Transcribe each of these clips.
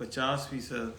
50%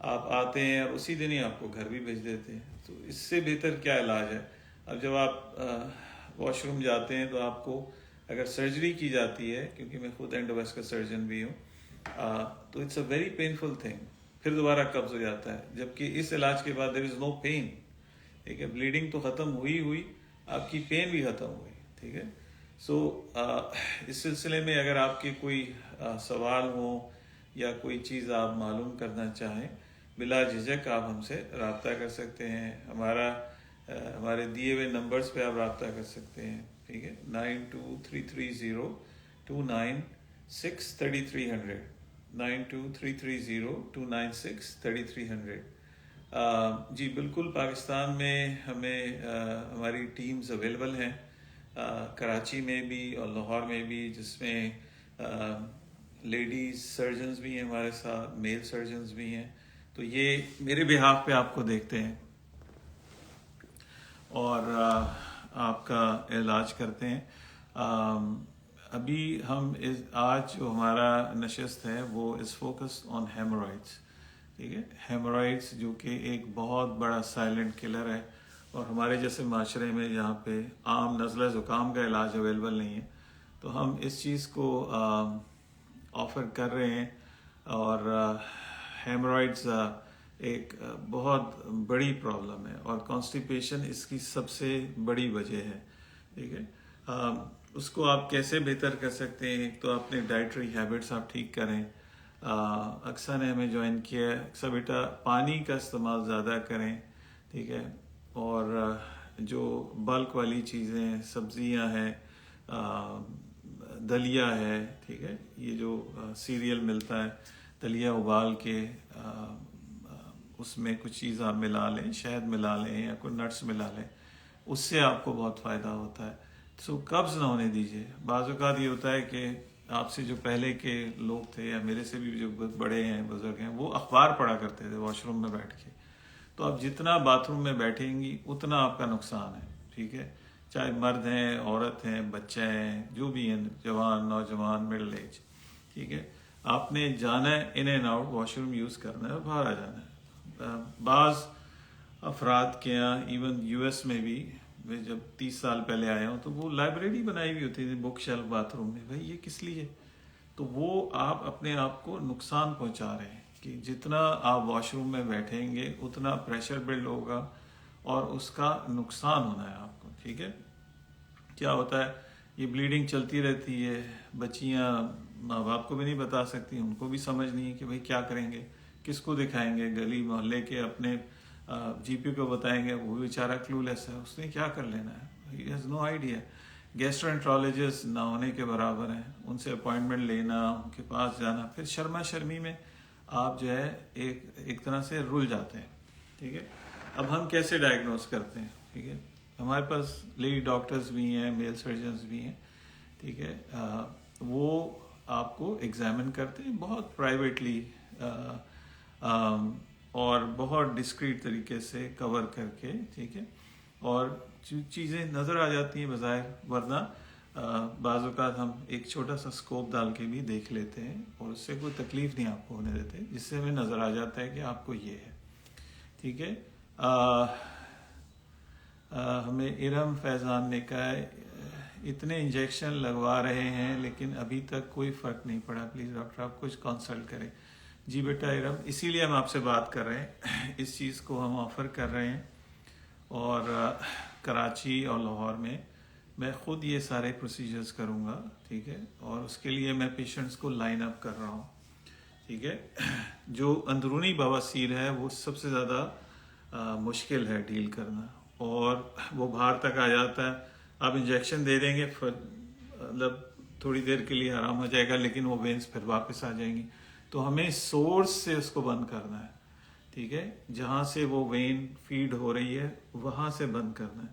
آپ آتے ہیں اور اسی دن ہی آپ کو گھر بھی بھیج دیتے ہیں. تو اس سے بہتر کیا علاج ہے؟ اب جب آپ واش روم جاتے ہیں تو آپ کو اگر سرجری کی جاتی ہے، کیونکہ میں خود اینڈوویسکل سرجن بھی ہوں، تو it's a very painful thing. پھر دوبارہ قبض ہو جاتا ہے، جبکہ اس علاج کے بعد دیر از نو پین. ٹھیک ہے، بلیڈنگ تو ختم ہوئی، آپ کی پین بھی ختم ہوئی. ٹھیک ہے. سو اس سلسلے میں اگر آپ کے کوئی سوال ہوں یا کوئی چیز آپ معلوم کرنا چاہیں، بلا جھجک آپ ہم سے رابطہ کر سکتے ہیں. ہمارے دیے ہوئے نمبرز پہ آپ رابطہ کر سکتے ہیں. ٹھیک ہے، 923302963300 923302963300. جی بالکل، پاکستان میں ہماری ٹیمز اویلیبل ہیں، کراچی میں بھی اور لاہور میں بھی، جس میں لیڈیز سرجنز بھی ہیں ہمارے ساتھ، میل سرجنز بھی ہیں. تو یہ میرے بہاف پہ آپ کو دیکھتے ہیں اور آپ کا علاج کرتے ہیں. ابھی آج جو ہمارا نشست ہے وہ از فوکس آن ہیمورائڈس. ٹھیک ہے، ہیمورائڈس جو کہ ایک بہت بڑا سائلنٹ کلر ہے، اور ہمارے جیسے معاشرے میں جہاں پہ عام نزلہ زکام کا علاج اویلیبل نہیں ہے، تو ہم اس چیز کو آفر کر رہے ہیں. اور ہیمورائڈس ایک بہت بڑی پرابلم ہے، اور کانسٹیپیشن اس کی سب سے بڑی وجہ ہے. ٹھیک ہے، اس کو آپ کیسے بہتر کر سکتے ہیں؟ ایک تو اپنے ڈائٹری ہیبٹس آپ ٹھیک کریں. اکثر نے ہمیں جوائن کیا ہے، اکثر بیٹا پانی کا استعمال زیادہ کریں. ٹھیک ہے، اور جو بلک والی چیزیں، سبزیاں ہیں، دلیا ہے، ٹھیک ہے، یہ جو سیریل ملتا ہے، دلیا ابال کے اس میں کچھ چیز آپ ملا لیں، شہد ملا لیں یا کوئی نٹس ملا لیں، اس سے آپ کو بہت فائدہ ہوتا ہے. سو قبض نہ ہونے دیجیے. بعض اوقات یہ ہوتا ہے کہ آپ سے جو پہلے کے لوگ تھے یا میرے سے بھی جو بڑے ہیں، بزرگ ہیں، وہ اخبار پڑھا کرتے تھے واش روم میں بیٹھ کے. تو آپ جتنا باتھ روم میں بیٹھیں گی اتنا آپ کا نقصان ہے. ٹھیک ہے، چاہے مرد ہیں، عورت ہیں، بچے ہیں، جو بھی ہیں، جوان، نوجوان، مڈل ایج. ٹھیک ہے، آپ نے جانا ہے in and out, wash room use کرنا ہے اور باہر آ جانا ہے. بعض افراد کے یہاں ایون یو ایس میں بھی، میں جب 30 سال پہلے آیا ہوں تو وہ لائبریری بنائی ہوئی ہوتی تھی بک شیلف باتھ روم میں. بھائی یہ کس لیے؟ تو وہ آپ اپنے آپ کو نقصان پہنچا رہے ہیں کہ جتنا آپ واش روم میں بیٹھیں گے اتنا پریشر بلڈ ہوگا اور اس کا نقصان ہونا ہے آپ کو. ٹھیک ہے، کیا ہوتا ہے، یہ بلیڈنگ چلتی رہتی ہے. بچیاں ماں باپ کو بھی نہیں بتا سکتی، ان کو بھی سمجھ نہیں ہے کہ بھائی کیا کریں گے، کس کو دکھائیں گے. گلی محلے کے اپنے جی پی کو بتائیں گے، وہ بیچارہ کلو لیس ہے، اس نے کیا کر لینا ہے، ہی ہیز نو آئیڈیا. گیسٹرنٹرولوجسٹ نہ ہونے کے برابر ہیں، ان سے اپوائنٹمنٹ لینا، ان کے پاس جانا، پھر شرما شرمی میں آپ جو ہے ایک طرح سے رل جاتے ہیں. ٹھیک ہے، اب ہم کیسے ڈائگنوز کرتے ہیں؟ ٹھیک ہے، ہمارے پاس لیڈی ڈاکٹرز بھی ہیں، میل سرجنز بھی ہیں. ٹھیک ہے، وہ آپ کو ایگزامن کرتے ہیں بہت پرائیویٹلی اور بہت ڈسکریٹ طریقے سے کور کر کے. ٹھیک ہے، اور چیزیں نظر آ جاتی ہیں بظاہر، ورنہ بعض اوقات ہم ایک چھوٹا سا سکوپ ڈال کے بھی دیکھ لیتے ہیں اور اس سے کوئی تکلیف نہیں آپ کو ہونے دیتے، جس سے ہمیں نظر آ جاتا ہے کہ آپ کو یہ ہے. ٹھیک ہے، ہمیں ارم فیضان نے کہا ہے اتنے انجیکشن لگوا رہے ہیں لیکن ابھی تک کوئی فرق نہیں پڑا، پلیز ڈاکٹر آپ کچھ کنسلٹ کریں. جی بیٹا ارم، اسی لیے ہم آپ سے بات کر رہے ہیں، اس چیز کو ہم آفر کر رہے ہیں. اور کراچی اور لاہور میں خود یہ سارے پروسیجرز کروں گا. ٹھیک ہے، اور اس کے لیے میں پیشنٹس کو لائن اپ کر رہا ہوں. ٹھیک ہے، جو اندرونی بواسیر ہے وہ سب سے زیادہ مشکل ہے ڈیل کرنا، اور وہ باہر تک آ جاتا ہے. آپ انجیکشن دے دیں گے، مطلب تھوڑی دیر کے لیے آرام ہو جائے گا، لیکن وہ وینس پھر واپس آ جائیں گی. تو ہمیں سورس سے اس کو بند کرنا ہے. ٹھیک ہے، جہاں سے وہ وین فیڈ ہو رہی ہے وہاں سے بند کرنا ہے.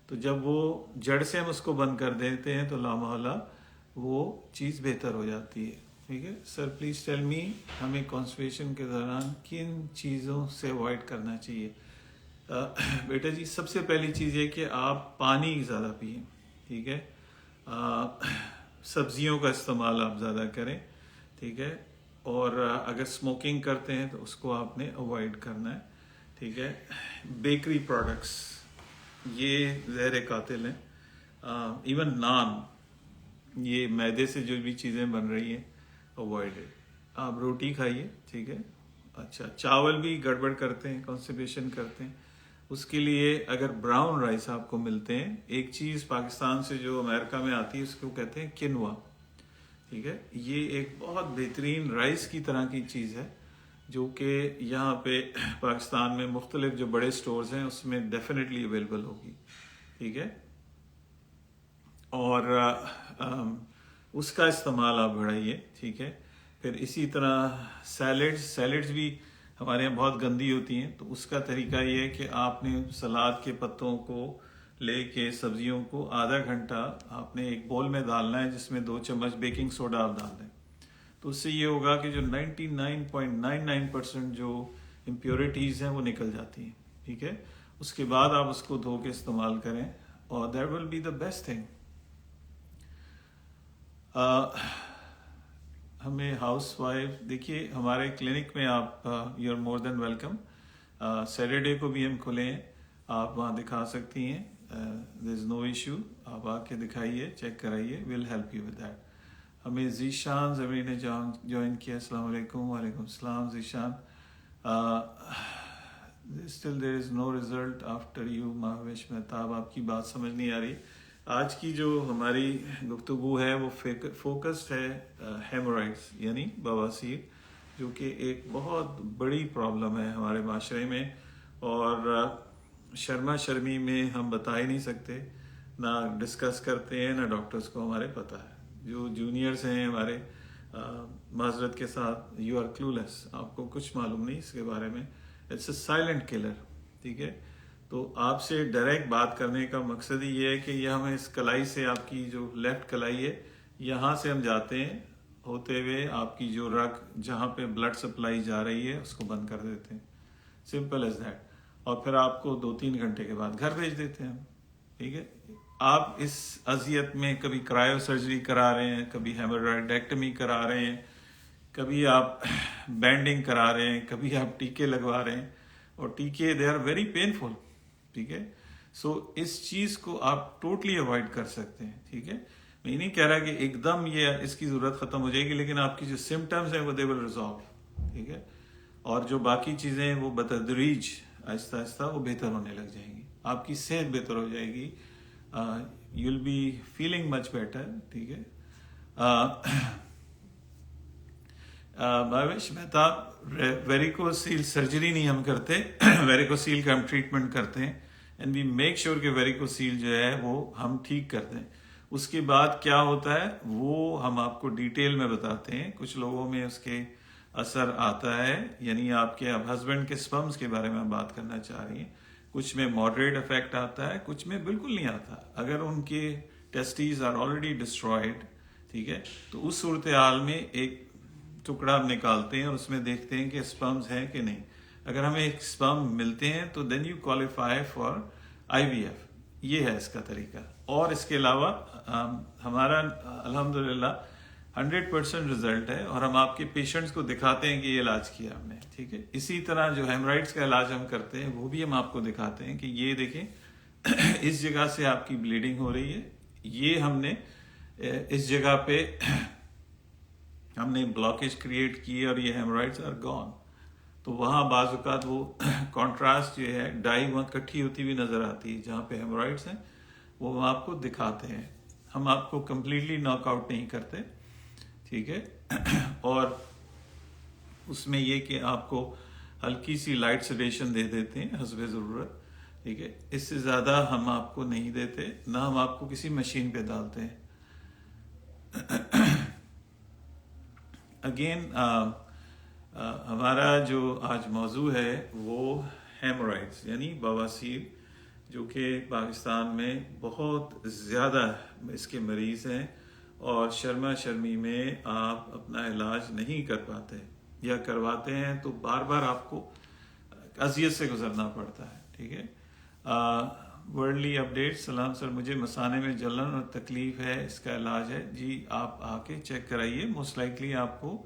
تو جب وہ جڑ سے ہم اس کو بند کر دیتے ہیں تو لامحالہ وہ چیز بہتر ہو جاتی ہے. ٹھیک ہے سر، پلیز ٹیل می، ہمیں کانسٹیپیشن کے دوران کن چیزوں سے اوائڈ کرنا چاہیے؟ بیٹا جی، سب سے پہلی چیز یہ کہ آپ پانی زیادہ پئیں. ٹھیک ہے، سبزیوں کا استعمال آپ زیادہ کریں. ٹھیک ہے، اور اگر اسموکنگ کرتے ہیں تو اس کو آپ نے اوائڈ کرنا ہے. ٹھیک ہے. بیکری پروڈکٹس یہ زہر قاتل ہیں. ایون نان، یہ میدے سے جو بھی چیزیں بن رہی ہیں اوائڈ ہے. آپ روٹی کھائیے. ٹھیک ہے. اچھا، چاول بھی گڑبڑ کرتے ہیں، کانسٹیپیشن کرتے ہیں. اس کے لیے اگر براؤن رائس آپ کو ملتے ہیں، ایک چیز پاکستان سے جو امریکہ میں آتی ہے اس کو کہتے ہیں کنوا. ٹھیک ہے. یہ ایک بہت بہترین رائس کی طرح کی چیز ہے جو کہ یہاں پہ پاکستان میں مختلف جو بڑے سٹورز ہیں اس میں ڈیفینیٹلی اویلیبل ہوگی. ٹھیک ہے. اور اس کا استعمال آپ بڑھائیے. ٹھیک ہے. پھر اسی طرح سیلڈز بھی ہمارے یہاں بہت گندی ہوتی ہیں، تو اس کا طریقہ یہ ہے کہ آپ نے سلاد کے پتوں کو لے کے سبزیوں کو آدھا گھنٹہ آپ نے ایک بول میں ڈالنا ہے جس میں 2 چمچ بیکنگ سوڈا آپ ڈال دیں. تو اس سے یہ ہوگا کہ جو 99.99% جو امپیورٹیز ہیں وہ نکل جاتی ہیں. ٹھیک ہے. اس کے بعد آپ اس کو دھو کے استعمال کریں اور that will be the best thing. ہمیں ہاؤس وائف دیکھیے ہمارے کلینک میں آپ you are more than welcome. Saturday کو بھی ہم کھلے ہیں، آپ وہاں دکھا سکتی ہیں. There is no issue. آپ آ کے دکھائیے، چیک کرائیے، we'll help you with that. ہمیں ذیشان زمین نے جوائن کیا. السلام علیکم. وعلیکم السلام Zeeshan. Still there is no result after you. Mehwish Mehtab, آپ کی بات سمجھ نہیں آ رہی. آج کی جو ہماری گفتگو ہے وہ فوکسڈ ہے ہیمورائڈس یعنی بواسیر، جو کہ ایک بہت بڑی پرابلم ہے ہمارے معاشرے میں، اور شرما شرمی میں ہم بتا ہی نہیں سکتے، نہ ڈسکس کرتے ہیں، نہ ڈاکٹرز کو ہمارے پتہ ہے. جو جونیئرز ہیں ہمارے، معذرت کے ساتھ، یو آر کلولیس، آپ کو کچھ معلوم نہیں اس کے بارے میں. It's a silent killer. ٹھیک ہے. تو آپ سے ڈائریکٹ بات کرنے کا مقصد ہی یہ ہے کہ یہ ہمیں اس کلائی سے، آپ کی جو لیفٹ کلائی ہے یہاں سے ہم جاتے ہیں ہوتے ہوئے آپ کی جو رگ جہاں پہ بلڈ سپلائی جا رہی ہے اس کو بند کر دیتے ہیں. Simple as that. اور پھر آپ کو 2-3 گھنٹے کے بعد گھر بھیج دیتے ہیں ہم. ٹھیک ہے. آپ اس اذیت میں کبھی کرائیو سرجری کرا رہے ہیں، کبھی ہیمرائڈیکٹمی کرا رہے ہیں، کبھی آپ بینڈنگ کرا رہے ہیں، کبھی آپ ٹیکے لگوا رہے ہیں، اور ٹیکے دے آر ویری پینفل. ٹھیک ہے. سو اس چیز کو آپ ٹوٹلی اوائڈ کر سکتے ہیں. ٹھیک ہے. میں نہیں کہہ رہا کہ ایک دم یہ اس کی ضرورت ختم ہو جائے گی، لیکن آپ کی جو سمٹمز ہیں وہ دے ول ریزالو. ٹھیک ہے. اور جو باقی چیزیں ہیں وہ بتدریج آہستہ آہستہ وہ بہتر ہونے لگ جائیں گی. آپ کی صحت بہتر ہو جائے گی. You will be feeling much better. ٹھیک ہے. بھاویش مہتاب، ویریکوسیل سرجری نہیں ہم کرتے، ویریکوسیل کا ہم ٹریٹمنٹ کرتے ہیں، اینڈ وی میک شیور کہ ویریکوسیل جو ہے وہ ہم ٹھیک کرتے ہیں. اس کے بعد کیا ہوتا ہے وہ ہم آپ کو ڈیٹیل میں بتاتے ہیں. کچھ لوگوں میں اس کے اثر آتا ہے، یعنی آپ کے ہسبینڈ کے سپرمز کے بارے میں بات کرنا چاہ رہی ہیں. کچھ میں ماڈریٹ افیکٹ آتا ہے، کچھ میں بالکل نہیں آتا. اگر ان کے ٹیسٹیز آر آلریڈی ڈسٹرائڈ، ٹھیک ہے، تو اس صورتحال میں ایک ٹکڑا ہم نکالتے ہیں اور اس میں دیکھتے ہیں کہ سپرمز ہیں کہ نہیں. اگر ہمیں ایک سپرم ملتے ہیں تو then you qualify for IVF. یہ ہے اس کا طریقہ. اور اس کے علاوہ ہمارا الحمدللہ 100% رزلٹ ہے، اور ہم آپ کے پیشنٹس کو دکھاتے ہیں کہ یہ علاج کیا ہم نے. ٹھیک ہے. اسی طرح جو ہیمرائڈس کا علاج ہم کرتے ہیں وہ بھی ہم آپ کو دکھاتے ہیں کہ یہ دیکھیں اس جگہ سے آپ کی بلیڈنگ ہو رہی ہے، یہ ہم نے اس جگہ پہ ہم نے بلاکیج کریٹ کی اور یہ ہیمرائڈس آر گون. تو وہاں بعض اوقات وہ کانٹراسٹ جو ہے ڈائی وہاں کٹھی ہوتی ہوئی نظر آتی ہے جہاں پہ ہیمرائڈس ہیں، وہ ہم آپ کو دکھاتے ہیں. ہم آپ کو کمپلیٹلی ناک آؤٹ نہیں کرتے. ٹھیک ہے. اور اس میں یہ کہ آپ کو ہلکی سی لائٹ سیڈیشن دے دیتے ہیں حسب ضرورت. ٹھیک ہے. اس سے زیادہ ہم آپ کو نہیں دیتے، نہ ہم آپ کو کسی مشین پہ ڈالتے ہیں. اگین ہمارا جو آج موضوع ہے وہ ہیمورائڈس یعنی بواسیر، جو کہ پاکستان میں بہت زیادہ اس کے مریض ہیں، اور شرما شرمی میں آپ اپنا علاج نہیں کر پاتے، یا کرواتے ہیں تو بار بار آپ کو اذیت سے گزرنا پڑتا ہے. ٹھیک ہے. Worldly update. سلام سر، مجھے مثانے میں جلن اور تکلیف ہے، اس کا علاج ہے؟ جی آپ آ کے چیک کرائیے، موسٹ لائکلی آپ کو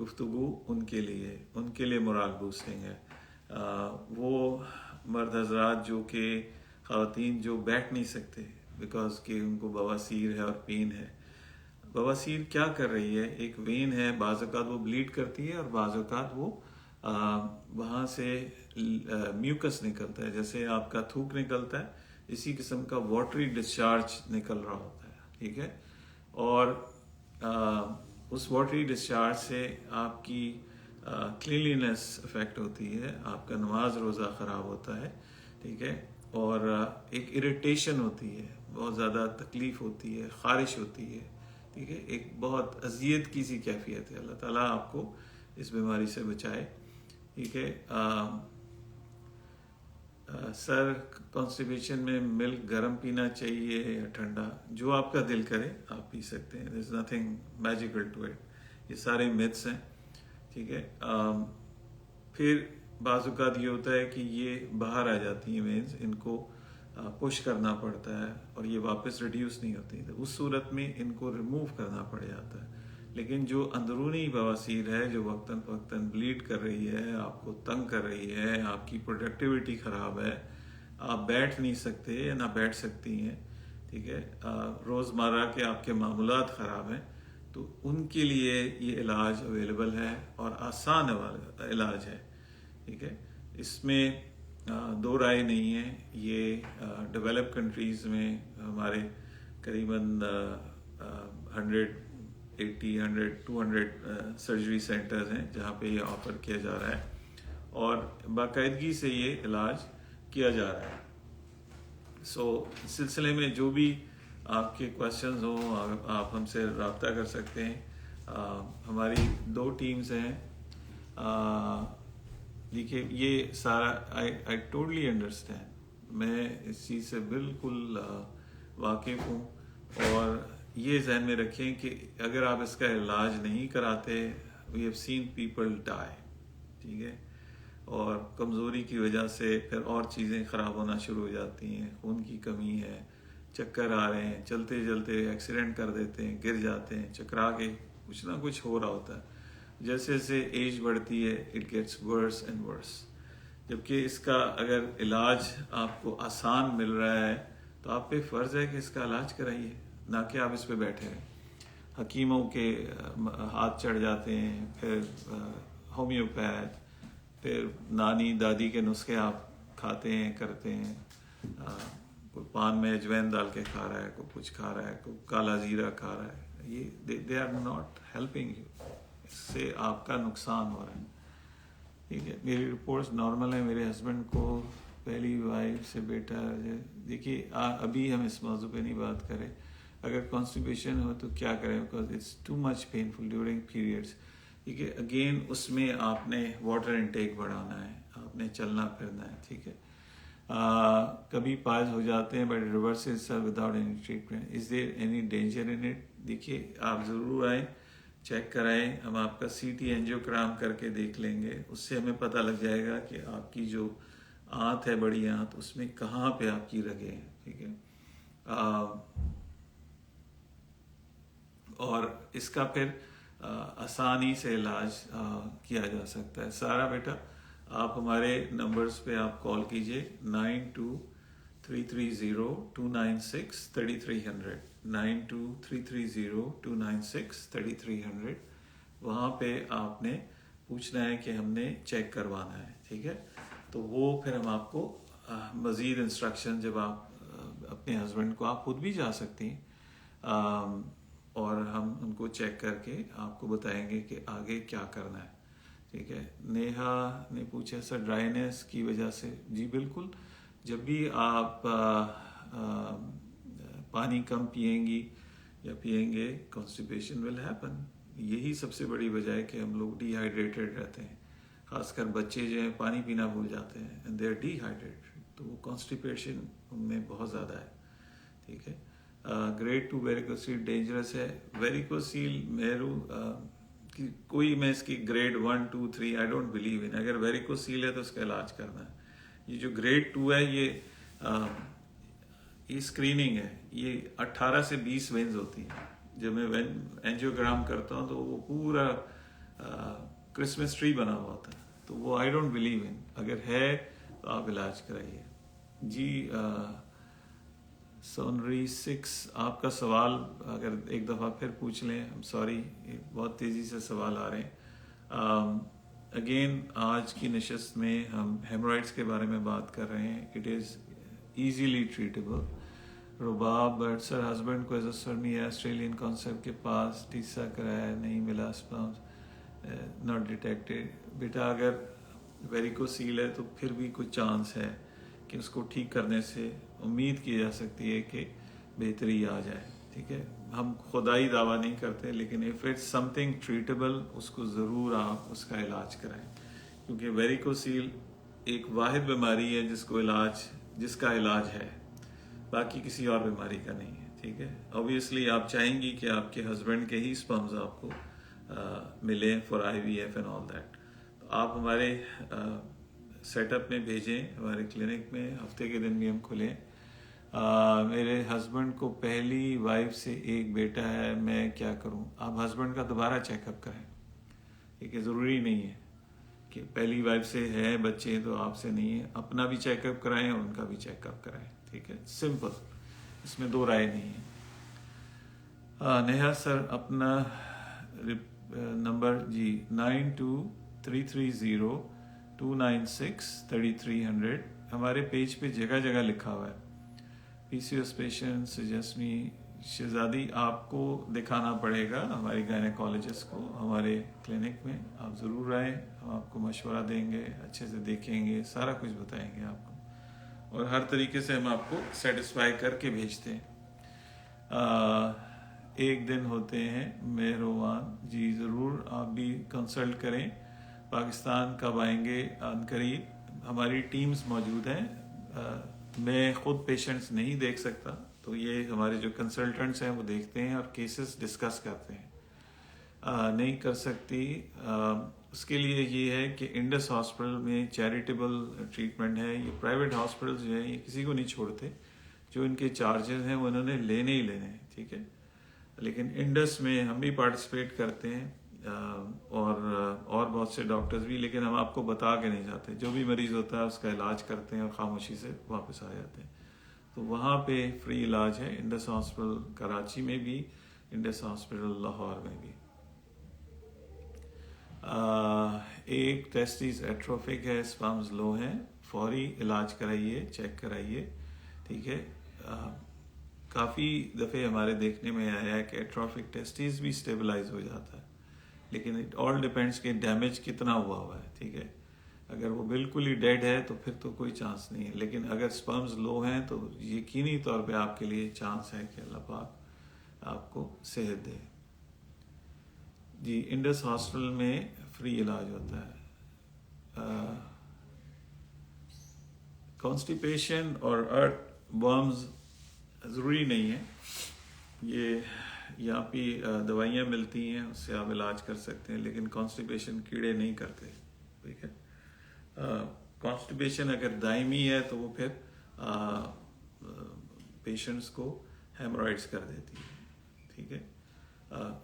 گفتگو ان کے لیے مورال بوسٹنگ ہے. وہ مرد حضرات جو کہ خواتین جو بیٹھ نہیں سکتے بیکاز کہ ان کو بواسیر ہے اور پین ہے. بواسیر کیا کر رہی ہے؟ ایک وین ہے، بعض اوقات وہ بلیڈ کرتی ہے اور بعض اوقات وہ وہاں سے میوکس نکلتا ہے، جیسے آپ کا تھوک نکلتا ہے، اسی قسم کا واٹری ڈسچارج نکل رہا ہوتا ہے. ٹھیک ہے، اور اس واٹری ڈسچارج سے آپ کی کلینلینس افیکٹ ہوتی ہے، آپ کا نماز روزہ خراب ہوتا ہے. ٹھیک ہے، اور ایک اریٹیشن ہوتی ہے، بہت زیادہ تکلیف ہوتی ہے، خارش ہوتی ہے. ٹھیک ہے، ایک بہت اذیت کی سی کیفیت ہے. اللہ تعالیٰ آپ کو اس بیماری سے بچائے. ٹھیک ہے، سر کانسٹیپیشن میں ملک گرم پینا چاہیے یا ٹھنڈا؟ جو آپ کا دل کرے آپ پی سکتے ہیں. There's nothing magical to it. یہ سارے myths ہیں. ٹھیک ہے، پھر بعض اوقات یہ ہوتا ہے کہ یہ باہر آ جاتی ہیں وینز، ان کو پش کرنا پڑتا ہے اور یہ واپس ریڈیوس نہیں ہوتی، تو اس صورت میں ان کو ریموو کرنا پڑ جاتا ہے. لیکن جو اندرونی بواسیر ہے، جو وقتاً فوقتاً بلیڈ کر رہی ہے، آپ کو تنگ کر رہی ہے، آپ کی پروڈکٹیوٹی خراب ہے، آپ بیٹھ نہیں سکتے یا نہ بیٹھ سکتی ہیں، ٹھیک ہے، روزمرہ کے آپ کے معمولات خراب ہیں، تو ان کے لیے یہ علاج اویلیبل ہے اور آسان علاج ہے. ٹھیک ہے، اس میں دو رائے نہیں ہے. یہ ڈیولپ کنٹریز میں ہمارے قریباً 200 سرجری سینٹرز ہیں جہاں پہ یہ آفر کیا جا رہا ہے اور باقاعدگی سے یہ علاج کیا جا رہا ہے. سو اس سلسلے میں جو بھی آپ کے کویشچنز ہوں آپ ہم سے رابطہ کر سکتے ہیں. ہماری 2 ٹیمز ہیں. دیکھیے یہ سارا آئی ٹوٹلی انڈرسٹینڈ، میں اس چیز سے بالکل واقف ہوں، اور یہ ذہن میں رکھیں کہ اگر آپ اس کا علاج نہیں کراتے، وی ہیو سین پیپل ڈائی. ٹھیک ہے، اور کمزوری کی وجہ سے پھر اور چیزیں خراب ہونا شروع ہو جاتی ہیں. خون کی کمی ہے، چکر آ رہے ہیں، چلتے چلتے ایکسیڈنٹ کر دیتے ہیں، گر جاتے ہیں، چکرا کے کچھ نہ کچھ ہو رہا ہوتا ہے. جیسے جیسے ایج بڑھتی ہے اٹ گیٹس ورس اینڈ ورس. جبکہ اس کا اگر علاج آپ کو آسان مل رہا ہے تو آپ پہ فرض ہے کہ اس کا علاج کرائیے، نہ کہ آپ اس پہ بیٹھے رہیں. حکیموں کے ہاتھ چڑھ جاتے ہیں، پھر ہومیوپیتھ، پھر نانی دادی کے نسخے آپ کھاتے ہیں کرتے ہیں. کوئی پان میں اجوین ڈال کے کھا رہا ہے، کوئی کچھ کھا رہا ہے، کوئی کالا زیرہ کھا رہا ہے. یہ they are not helping you, اس سے آپ کا نقصان ہو رہا ہے. ٹھیک ہے، میری رپورٹس نارمل ہیں. میرے ہسبینڈ کو پہلی وائف سے بیٹا ہے. دیکھیے ابھی ہم اس موضوع پہ نہیں بات کریں. اگر کانسٹیپیشن ہو تو کیا کریں، because it's too much painful during periods. ٹھیک ہے، اگین اس میں آپ نے واٹر انٹیک بڑھانا ہے، آپ نے چلنا پھرنا ہے. ٹھیک ہے، کبھی پائز ہو جاتے ہیں but reverses without any treatment. Is there any danger in it? دیکھیے آپ ضرور آئیں، چیک کرائیں. ہم آپ کا سی ٹی اینجیوگرام کر کے دیکھ لیں گے، اس سے ہمیں پتہ لگ جائے گا کہ آپ کی جو آنت ہے، بڑی آنت، اس میں کہاں پہ آپ کی رگیں ہیں. ٹھیک ہے، اور اس کا پھر آسانی سے علاج کیا جا سکتا ہے. سارا بیٹا آپ ہمارے نمبرز پہ آپ کال کیجئے 923302963300 923302963300. وہاں پہ آپ نے پوچھنا ہے کہ ہم نے چیک کروانا ہے. ٹھیک ہے، تو وہ پھر ہم آپ کو مزید انسٹرکشن، جب آپ اپنے ہسبینڈ کو، آپ خود بھی جا سکتی ہیں، اور ہم ان کو چیک کر کے آپ کو بتائیں گے کہ آگے کیا کرنا ہے. ٹھیک ہے، نیہا نے پوچھا سر ڈرائینس کی وجہ سے. جی بالکل، جب بھی آپ پانی کم پئیں گی یا پئیں گے، کانسٹیپیشن ول ہیپن. یہی سب سے بڑی وجہ ہے کہ ہم لوگ ڈی ہائیڈریٹڈ رہتے ہیں. خاص کر بچے جو ہیں پانی پینا بھول جاتے ہیں and they R D hydrated, تو وہ کانسٹیپیشن ان میں بہت زیادہ ہے. ٹھیک ہے، گریڈ 2 ویریکوسیل ڈینجرس ہے. ویریکوسیل کوئی میں اس کی grade 1 2 3 I don't believe in. اگر ویریکوسیل ہے تو اس کا علاج کرنا ہے. یہ جو گریڈ 2 ہے یہ اسکریننگ ہے. یہ 18 سے 20 وینز ہوتی ہیں. جب میں اینجیوگرام کرتا ہوں تو وہ پورا کرسمس ٹری بنا ہوا ہوتا ہے، تو وہ آئی ڈونٹ بلیو ان. اگر ہے تو آپ علاج کرائیے. جی سونری 6 آپ کا سوال اگر ایک دفعہ پھر پوچھ لیں. سوری بہت تیزی سے سوال آ رہے ہیں. اگین آج کی نشست میں ہم ہیمورائڈس کے بارے میں بات کر رہے ہیں. It is easily treatable. Rabab but sir husband کو ایزوسرمی ہے آسٹریلین کانسیپٹ کے پاس ٹیسا کرایا نہیں ملا اسپرمز ناٹ ڈیٹیکٹیڈ. بیٹا اگر ویریکوسیل ہے تو پھر بھی کچھ چانس ہے کہ اس کو ٹھیک کرنے سے امید کی جا سکتی ہے کہ بہتری آ جائے. ٹھیک ہے، ہم خدائی دعویٰ نہیں کرتے، لیکن if it's something treatable اس کو ضرور آپ اس کا علاج کرائیں، کیونکہ ویریکوسیل ایک واحد بیماری ہے جس کا علاج ہے، باقی کسی اور بیماری کا نہیں ہے. ٹھیک ہے، اوبیسلی آپ چاہیں گی کہ آپ کے ہسبینڈ کے ہی سپرمز آپ کو ملیں for I V F and all that. تو آپ ہمارے سیٹ اپ میں بھیجیں، ہمارے کلینک میں ہفتے کے دن بھی ہم کھلیں. میرے ہسبینڈ کو پہلی وائف سے ایک بیٹا ہے، میں کیا کروں؟ آپ ہسبینڈ کا دوبارہ چیک اپ کریں. ٹھیک ہے، ضروری نہیں ہے کہ پہلی وائف سے ہے بچے تو آپ سے نہیں ہے. اپنا بھی چیک اپ کرائیں اور ان کا بھی چیک اپ کرائیں. ٹھیک ہے، سمپل، اس میں دو رائے نہیں ہے. نیہا سر اپنا نمبر جی 923302963300 ہمارے پیج پہ جگہ جگہ لکھا ہوا ہے. پی سی ایس پیشنٹ سجسمی شہزادی آپ کو دکھانا پڑے گا ہماری گائنیکالوجسٹ کو ہمارے کلینک میں. آپ ضرور آئیں، ہم آپ کو مشورہ دیں گے، اچھے سے دیکھیں گے، سارا کچھ بتائیں گے آپ کو، اور ہر طریقے سے ہم آپ کو سیٹسفائی کر کے بھیجتے ہیں. ایک دن ہوتے ہیں مہروان جی، ضرور آپ بھی کنسلٹ کریں. پاکستان کب آئیں گے؟ ان قریب. ہماری ٹیمز موجود ہیں. میں خود پیشنٹس نہیں دیکھ سکتا، تو یہ ہمارے جو کنسلٹنٹس ہیں وہ دیکھتے ہیں اور کیسز ڈسکس کرتے ہیں. نہیں کر سکتی، اس کے لیے یہ ہے کہ انڈس ہاسپٹل میں چیریٹیبل ٹریٹمنٹ ہے. یہ پرائیویٹ ہاسپٹلز جو ہیں یہ کسی کو نہیں چھوڑتے، جو ان کے چارجز ہیں وہ انہوں نے لینے ہی لینے ہیں. ٹھیک ہے، لیکن انڈس میں ہم بھی پارٹیسپیٹ کرتے ہیں اور بہت سے ڈاکٹرز بھی، لیکن ہم آپ کو بتا کے نہیں جاتے. جو بھی مریض ہوتا ہے اس کا علاج کرتے ہیں اور خاموشی سے واپس آ جاتے ہیں. تو وہاں پہ فری علاج ہے، انڈس ہاسپٹل کراچی میں بھی، انڈس ہاسپٹل لاہور میں بھی. ایک ٹیسٹیز ایٹروفک ہے، سپرمز لو ہیں، فوری علاج کرائیے، چیک کرائیے. ٹھیک ہے، کافی دفعے ہمارے دیکھنے میں آیا ہے کہ ایٹروفک ٹیسٹیز بھی اسٹیبلائز ہو جاتا ہے، لیکن اٹ آل ڈیپینڈس کہ ڈیمیج کتنا ہوا ہے. ٹھیک ہے، اگر وہ بالکل ہی ڈیڈ ہے تو پھر تو کوئی چانس نہیں ہے، لیکن اگر سپرمز لو ہیں تو یقینی طور پہ آپ کے لیے چانس ہے کہ اللہ پاک آپ کو صحت دے. جی انڈس ہاسپٹل میں فری علاج ہوتا ہے. کانسٹیپیشن اور ارتھ ورمز ضروری نہیں ہے، یہ یہاں پہ دوائیاں ملتی ہیں، اس سے آپ علاج کر سکتے ہیں، لیکن کانسٹیپیشن کیڑے نہیں کرتے. ٹھیک ہے، کانسٹیپیشن اگر دائمی ہے تو وہ پھر پیشنٹس کو ہیمورائڈس کر دیتی ہے. ٹھیک ہے،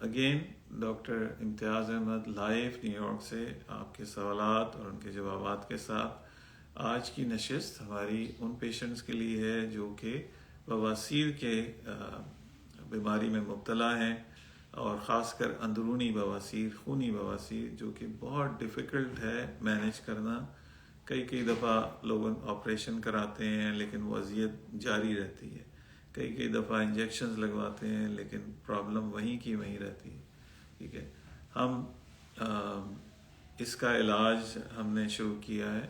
اگین ڈاکٹر امتیاز احمد لائیو نیو یارک سے آپ کے سوالات اور ان کے جوابات کے ساتھ. آج کی نشست ہماری ان پیشنٹس کے لیے ہے جو کہ بواسیر کے بیماری میں مبتلا ہیں، اور خاص کر اندرونی بواسیر، خونی بواسیر، جو کہ بہت ڈیفیکلٹ ہے مینیج کرنا. کئی دفعہ لوگ آپریشن کراتے ہیں لیکن وہ اذیت جاری رہتی ہے. کئی دفعہ انجیکشنز لگواتے ہیں لیکن پرابلم وہیں کی وہیں رہتی ہے. ٹھیک ہے، ہم اس کا علاج ہم نے شروع کیا ہے،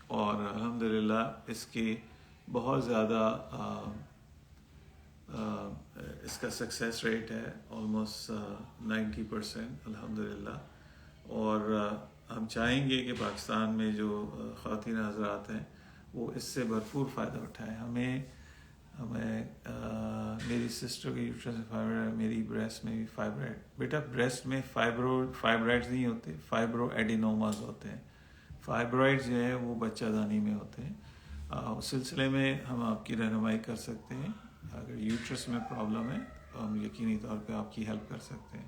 اور الحمدللہ اس کی بہت زیادہ اس کا سکسیس ریٹ ہے آلموسٹ 90% الحمدللہ. اور ہم چاہیں گے کہ پاکستان میں جو خواتین حضرات ہیں وہ اس سے بھرپور فائدہ اٹھائیں. ہمیں میری سسٹر کی یوٹرس میں فائبرائڈ، میری بریسٹ میں بھی فائبرائڈ. بیٹا بریسٹ میں فائبرائڈز نہیں ہوتے، فائبرو ایڈینوماز ہوتے ہیں. فائبرائڈ جو ہے وہ بچہ دانی میں ہوتے ہیں. اس سلسلے میں ہم آپ کی رہنمائی کر سکتے ہیں. اگر یوٹرس میں پرابلم ہے تو ہم یقینی طور پہ آپ کی ہیلپ کر سکتے ہیں.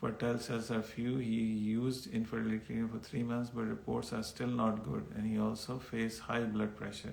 fertile cells are few, he used infertility clinic for 3 months but reports are still not good and he also face high blood pressure,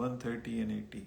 130 and 80,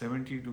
70 to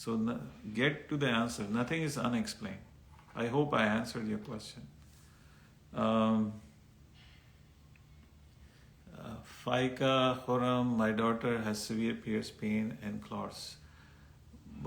So get to the answer. Nothing is unexplained. I hope I answered your question. Faika Khurram, my daughter has severe pierce pain and clots.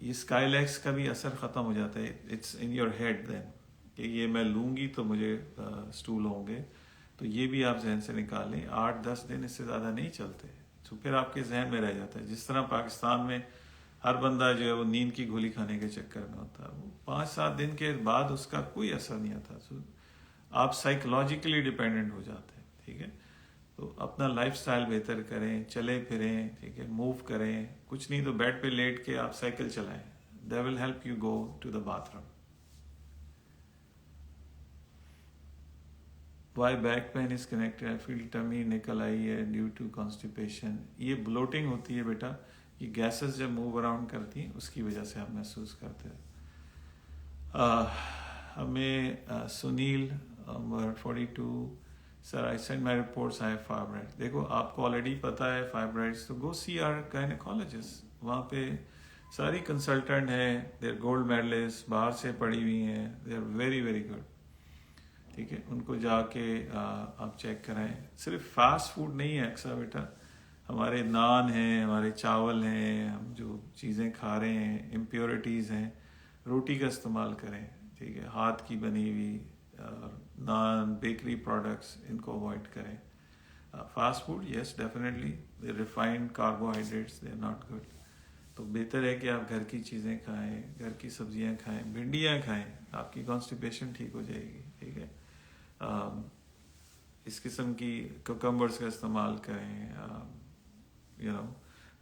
یہ اسکائلیکس کا بھی اثر ختم ہو جاتا ہے. It's in your head دین کہ یہ میں لوں گی تو مجھے اسٹول ہوں گے. تو یہ بھی آپ ذہن سے نکالیں. 8-10 دن اس سے زیادہ نہیں چلتے تو پھر آپ کے ذہن میں رہ جاتا ہے. جس طرح پاکستان میں ہر بندہ جو ہے وہ نیند کی گولی کھانے کے چکر میں ہوتا ہے, وہ 5-7 دن کے بعد اس کا کوئی اثر نہیں آتا. آپ سائیکولوجیکلی ڈپینڈنٹ ہو جاتے ہیں. ٹھیک ہے, تو اپنا لائف سٹائل بہتر کریں, چلے پھریں, ٹھیک ہے, موو کریں. کچھ نہیں تو بیڈ پہ لیٹ کے آپ سائیکل چلائیں. That will help you go to the bathroom. Why back pain is connected? I feel tummy نکل آئی ہے due to constipation. یہ بلوٹنگ ہوتی ہے بیٹا, یہ گیسز جب موو اراؤنڈ کرتی ہیں اس کی وجہ سے آپ محسوس کرتے ہیں. ہمیں سنیل 42 سر آئی سینڈ مائی رپورٹس آئی فائبرائڈ. دیکھو آپ کو آلریڈی پتہ ہے فائبرائڈس, تو گو سی آر گائنیکالوجسٹ. وہاں پہ ساری کنسلٹنٹ ہیں, دے آر گولڈ میڈلسٹ, باہر سے پڑھی ہوئی ہیں, they are very very good. ٹھیک ہے, ان کو جا کے آپ چیک کرائیں. صرف فاسٹ فوڈ نہیں ہے اکثر بیٹا, ہمارے نان ہیں, ہمارے چاول ہیں, ہم جو چیزیں کھا رہے ہیں امپیورٹیز ہیں. روٹی کا استعمال کریں, ٹھیک ہے, ہاتھ کی بنی ہوئی نان, بیکری پروڈکٹس, ان کو اوائڈ کریں. Fast food yes definitely, they refined carbohydrates, they are not good. تو بہتر ہے کہ آپ گھر کی چیزیں کھائیں, گھر کی سبزیاں کھائیں, بھنڈیاں کھائیں, آپ کی کانسٹیپیشن ٹھیک ہو جائے گی. ٹھیک ہے, اس قسم کی کوکمبرس کا استعمال کریں,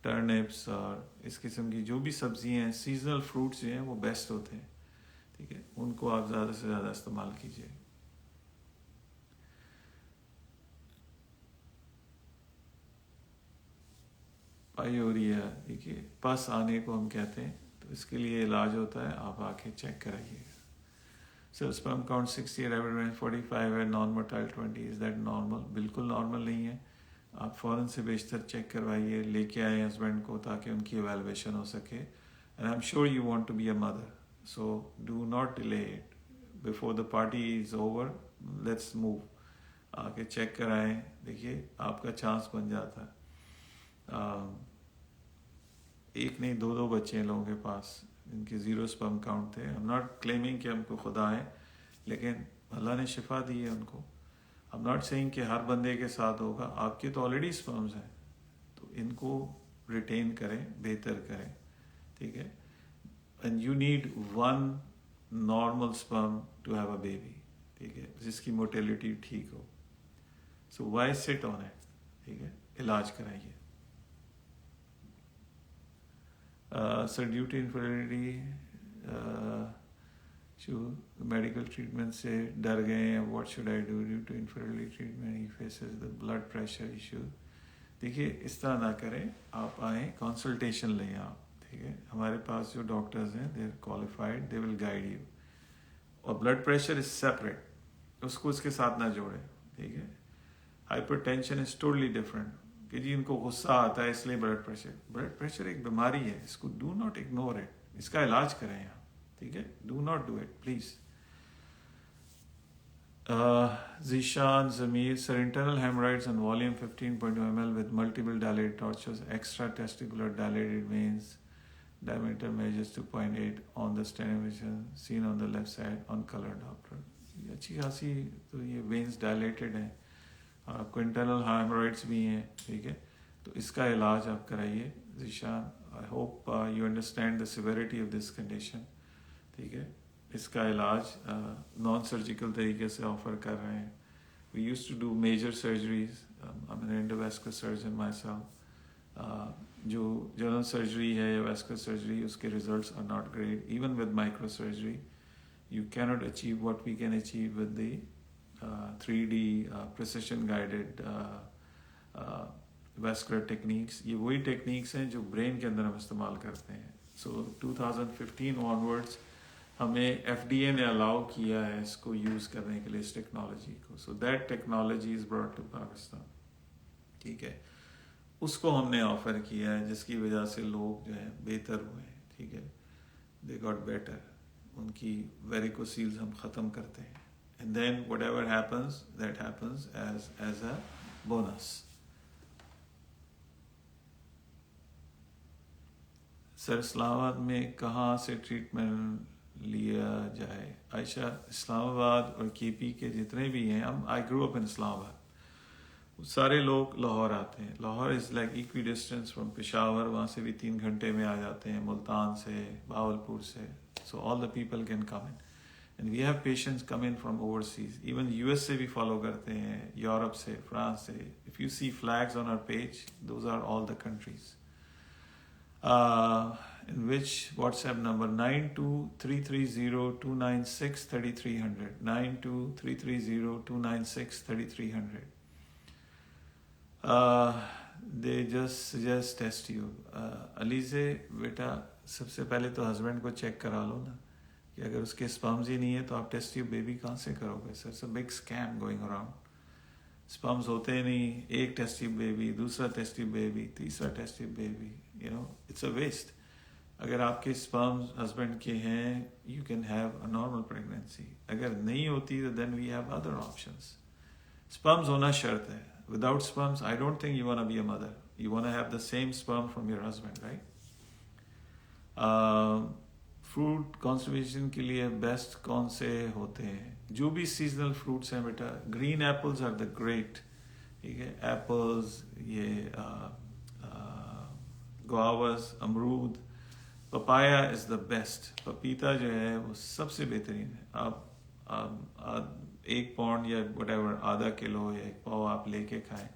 ٹرنپس, اور اس قسم کی جو بھی سبزیاں ہیں, سیزنل فروٹس جو ہیں وہ بیسٹ ہوتے ہیں. ٹھیک ہے, ان کو آپ زیادہ سے زیادہ استعمال کیجیے. پائیوریا, دیکھیے پس آنے کو ہم کہتے ہیں, تو اس کے لیے علاج ہوتا ہے, آپ آ کے چیک کرائیے. سر اسپرم کاؤنٹ 60 ریوڈ 45 ہے, نان مرٹائل 20, از دیٹ نارمل؟ بالکل نارمل نہیں ہے. آپ فوراً سے بیشتر چیک کروائیے, لے کے آئیں ہسبینڈ کو تاکہ ان کی ایویلویشن ہو سکے. And I am sure you want to be a mother, so do not delay it. Before the party is over, let's move. آ کے چیک کرائیں, دیکھیے آپ کا چانس بن جاتا ہے. ایک نہیں 2 بچے ہیں لوگوں کے پاس ان کے 0 اسپرم کاؤنٹ تھے. I'm not claiming کہ ہم کو خدا ہے, لیکن اللہ نے شفا دی ہے ان کو. I'm not saying کہ ہر بندے کے ساتھ ہوگا. آپ کے تو آلریڈی اسپرمز ہیں, تو ان کو ریٹین کریں, بہتر کریں. ٹھیک ہے, and you need one normal sperm to have a baby. ٹھیک ہے, جس کی موٹیلٹی ٹھیک ہو. So why sit on it? ٹھیک ہے, علاج کرائیے. سر ڈیو ٹو انفرٹیلٹی جو میڈیکل ٹریٹمنٹ سے ڈر گئے ہیں, what should I do due to infertility treatment, he faces the blood pressure issue. دیکھیے اس طرح نہ کریں, آپ آئیں کنسلٹیشن لیں آپ. ٹھیک ہے, ہمارے پاس جو ڈاکٹرز ہیں they are qualified, they will guide you. اور بلڈ پریشر از سیپریٹ, اس کو اس کے ساتھ نہ جوڑیں. ٹھیک ہے, hypertension is totally different. کہ جی ان کو غصہ آتا ہے اس لیے بلڈ پریشر ایک بیماری ہے, اس کو ڈو ناٹ اگنور اٹ, اس کا علاج کریں آپ. ٹھیک ہے, do not do it please. Zeeshan Zameer, sir internal haemorrhoids and volume 15.2 ml with multiple dilated tortuous extra testicular dilated veins, diameter measures 2.8 on the stenovision seen on the left side on color Doppler. یہ اچھی خاصی تو یہ Venice dilated ہیں, آپ کو internal ہیمورائڈس بھی ہیں. ٹھیک ہے, تو اس کا علاج آپ کرائیے. Zeeshan, I hope you understand the severity of this condition. ٹھیک ہے, اس کا علاج نان سرجیکل طریقے سے آفر کر رہے ہیں. We use to do major surgeries, I am an endovascular surgeon myself. جو جنرل سرجری ہے یا ویسکولر سرجری, اس کے results are not great. Even with micro surgery you cannot achieve what we can achieve with the 3D precision guided vascular techniques. یہ وہی techniques ہیں جو brain کے اندر ہم استعمال کرتے ہیں. سو 2015 onwards ہمیں FDA نے الاؤ کیا ہے اس کو یوز کرنے کے لیے, اس ٹیکنالوجی کو. So that technology is brought to Pakistan. ٹھیک ہے, اس کو ہم نے آفر کیا ہے, جس کی وجہ سے لوگ جو ہیں بہتر ہوئے ہیں. ٹھیک ہے, they got better. ان کی ویریکوسیلز ہم ختم کرتے ہیں. And then whatever happens that happens as a bonus. Sir Islamabad میں کہاں سے ٹریٹمنٹ لیا جائے؟ عائشہ، اسلام آباد اور کے پی کے جتنے بھی ہیں، آئی گرو اپ ان اسلام آباد، سارے لوگ لاہور آتے ہیں. Lahore is like equidistance from Peshawar, وہاں سے بھی 3 گھنٹے میں آ جاتے ہیں، ملتان سے، بہاولپور سے. So all the people can come in. And we have patients come in from overseas, even U S سے بھی فالو کرتے ہیں، یورپ سے، فرانس سے. If you see flags on our page, those are all the countries. In which WhatsApp number? 923302963300. 923302963300. They just suggest test you. Alizeh بیٹا، سب سے پہلے تو husband کو چیک کرا لو نا، کہ اگر اس کے سپرمز ہی نہیں ہے تو آپ ٹیسٹ ٹیوب بیبی کہاں سے کرو گے؟ Sir it's a big scam going around. Sperms ہوتے نہیں، ایک ٹیسٹ ٹیوب بیبی، دوسرا ٹیسٹ ٹیوب بیبی، تیسرا test tube baby. It's a waste. اگر آپ کے سپرمز ہسبینڈ کے ہیں، you can have a normal pregnancy. اگر نہیں ہوتی تو then we have other options. Sperms ہونا شرط ہے. Without sperms I don't think you want be a mother. You want have the same sperm from your husband, right? Fruit constipation کے لیے best کون سے ہوتے ہیں؟ جو بھی سیزنل فروٹس ہیں بیٹا. Green apples are the great. ٹھیک ہے، ایپلز، یہ گواوز، امرود. Papaya is the best. پپیتا جو ہے وہ سب سے بہترین ہے. آپ 1 پاؤنڈ یا وٹ ایور، آدھا کلو یا 1 پاؤ آپ لے کے کھائیں.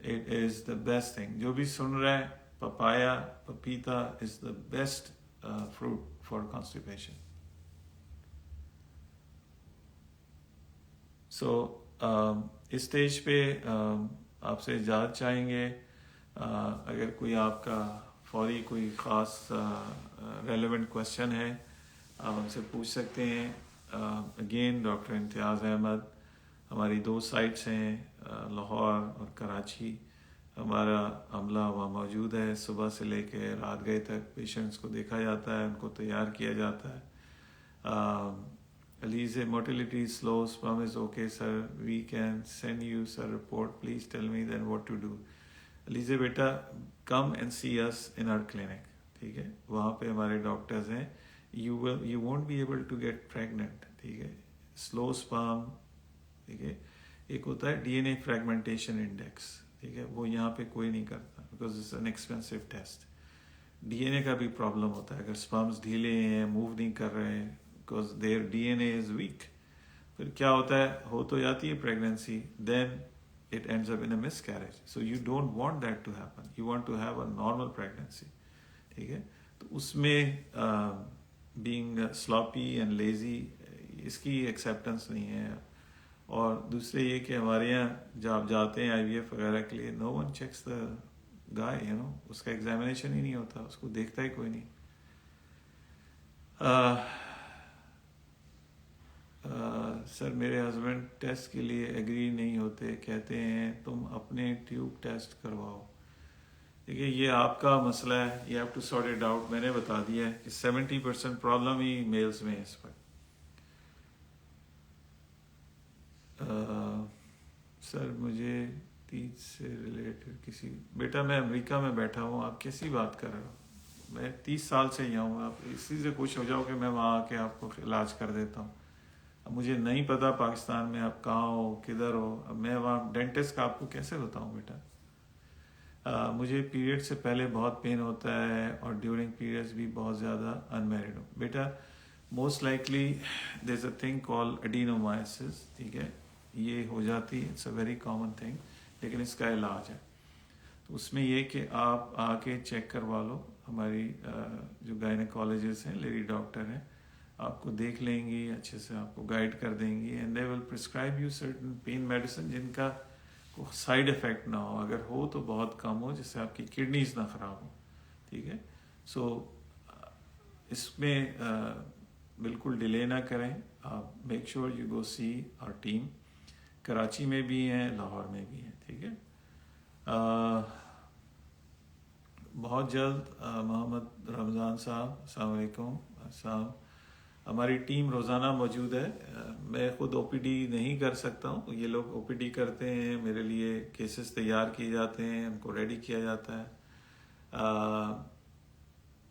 It is the best thing. جو بھی سن رہے ہیں، پپایا، پپیتا is the best fruit for constipation. So اس اسٹیج پہ آپ سے اجازت چاہیں گے. اگر کوئی آپ کا فوری کوئی خاص ریلیونٹ کوشچن ہے، آپ ہم سے پوچھ سکتے ہیں. اگین ڈاکٹر امتیاز احمد. ہماری 2 سائٹس ہیں، لاہور اور کراچی. ہمارا عملہ وہاں موجود ہے. صبح سے لے کے رات گئے تک پیشنٹس کو دیکھا جاتا ہے، ان کو تیار کیا جاتا ہے. Aliz motility slow, sperm is okay sir, we can send you sir report, please tell me then what to do. Alizay بیٹا، come and see us in our clinic. ٹھیک ہے، وہاں پہ ہمارے ڈاکٹرز ہیں. You won't be able to get pregnant. ٹھیک ہے، slow sperm. ٹھیک ہے، ایک ہوتا ہے D N A fragmentation index. ٹھیک ہے، وہ یہاں پہ کوئی نہیں کرتا because it's an expensive test. D N A کا بھی پرابلم ہوتا ہے. اگر سپرمز ڈھیلے ہیں، موو نہیں کر رہے because their D N A is weak, پھر کیا ہوتا ہے، ہو تو جاتی ہے pregnancy, then it ends up in a miscarriage. So you don't want that to happen. You want to have a normal pregnancy. ٹھیک ہے، تو اس میں being sloppy and lazy اس کی ایکسیپٹنس نہیں ہے. اور دوسرے یہ کہ ہمارے یہاں جب آپ جاتے ہیں IVF وغیرہ کے لیے، no one checks the guy, اس کا ایگزامینیشن ہی نہیں ہوتا، اس کو دیکھتا ہی کوئی نہیں. سر میرے ہسبینڈ ٹیسٹ کے لیے ایگری نہیں ہوتے، کہتے ہیں تم اپنے ٹیوب ٹیسٹ کرواؤ. دیکھیے یہ آپ کا مسئلہ ہے، you have to sort it out. میں نے بتا دیا ہے کہ 70% پرابلم ہی میلز میں ہے اس پر. سر مجھے تیج سے ریلیٹڈ کسی، بیٹا میں امریکہ میں بیٹھا ہوں، آپ کیسی بات کر رہے ہو؟ میں 30 سال سے ہی ہوں. آپ اسی سے خوش ہو جاؤ کہ میں وہاں آ کے آپ کو علاج کر دیتا ہوں. اب مجھے نہیں پتا پاکستان میں آپ کہاں ہو، کدھر ہو. اب میں وہاں ڈینٹسٹ کا آپ کو کیسے بتاؤں بیٹا. مجھے پیریڈ سے پہلے بہت پین ہوتا ہے اور ڈیورنگ پیریڈز بھی بہت زیادہ انمیرڈ ہوں. بیٹا most likely there is a thing call adenomyosis. ٹھیک ہے، یہ ہو جاتی ہے، it's a very common thing, لیکن اس کا علاج ہے. تو اس میں یہ کہ آپ آ کے چیک کروا لو. ہماری جو گائنیکالوجسٹ ہیں، لیڈی ڈاکٹر ہیں، آپ کو دیکھ لیں گی، اچھے سے آپ کو گائیڈ کر دیں گی. And they will prescribe you certain pain medicine جن کا سائڈ افیکٹ نہ ہو، اگر ہو تو بہت کم ہو، جس سے آپ کی کڈنیز نہ خراب ہو. ٹھیک ہے، سو اس میں بالکل ڈیلے نہ کریں. آپ make sure you go see our team. Karachi میں بھی ہیں، لاہور میں بھی ہیں. ٹھیک ہے، بہت جلد. محمد رمضان صاحب السلام علیکم. السلام. ہماری ٹیم روزانہ موجود ہے. میں خود او پی ڈی نہیں کر سکتا ہوں، یہ لوگ او پی ڈی کرتے ہیں. میرے لیے کیسز تیار کیے جاتے ہیں، ان کو ریڈی کیا جاتا ہے.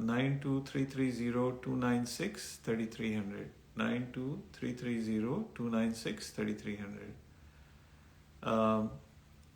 923302963300 923302963300।